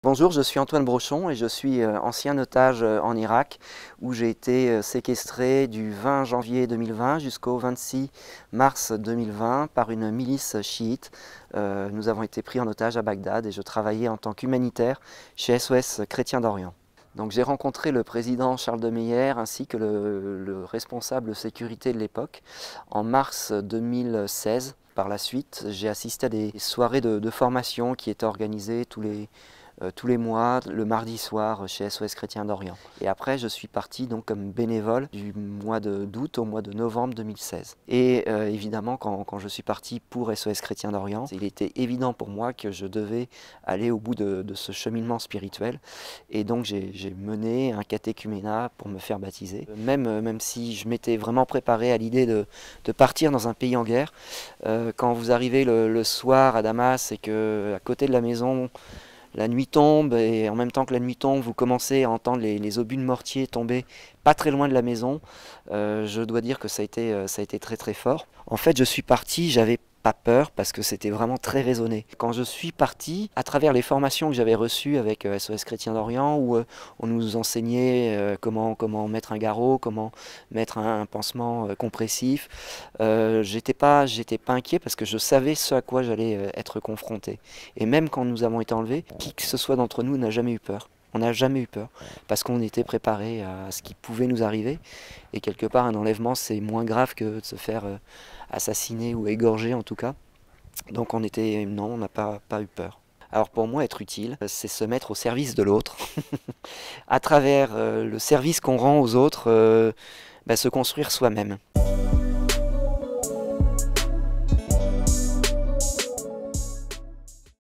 Bonjour, je suis Antoine Brochon et je suis ancien otage en Irak où j'ai été séquestré du 20 janvier 2020 jusqu'au 26 mars 2020 par une milice chiite. Nous avons été pris en otage à Bagdad et je travaillais en tant qu'humanitaire chez SOS Chrétiens d'Orient. Donc j'ai rencontré le président Charles de Meyer ainsi que le responsable sécurité de l'époque en mars 2016. Par la suite, j'ai assisté à des soirées de formation qui étaient organisées tous les mois, le mardi soir chez SOS Chrétiens d'Orient. Et après, je suis parti donc comme bénévole du mois d'août au mois de novembre 2016. Et évidemment, quand je suis parti pour SOS Chrétiens d'Orient, il était évident pour moi que je devais aller au bout de ce cheminement spirituel. Et donc j'ai mené un catéchuménat pour me faire baptiser. Même si je m'étais vraiment préparé à l'idée de partir dans un pays en guerre, quand vous arrivez le soir à Damas et que à côté de la maison, la nuit tombe et en même temps que la nuit tombe, vous commencez à entendre les obus de mortier tomber pas très loin de la maison. Je dois dire que ça a été très très fort. En fait, je suis parti, j'avais pas peur parce que c'était vraiment très raisonné. Quand je suis parti, à travers les formations que j'avais reçues avec SOS Chrétiens d'Orient, où on nous enseignait comment mettre un garrot, comment mettre un pansement compressif, j'étais pas inquiet parce que je savais ce à quoi j'allais être confronté. Et même quand nous avons été enlevés, qui que ce soit d'entre nous n'a jamais eu peur. On n'a jamais eu peur, parce qu'on était préparé à ce qui pouvait nous arriver. Et quelque part, un enlèvement, c'est moins grave que de se faire assassiner ou égorger en tout cas. Donc non, on n'a pas eu peur. Alors pour moi, être utile, c'est se mettre au service de l'autre. À travers le service qu'on rend aux autres, se construire soi-même.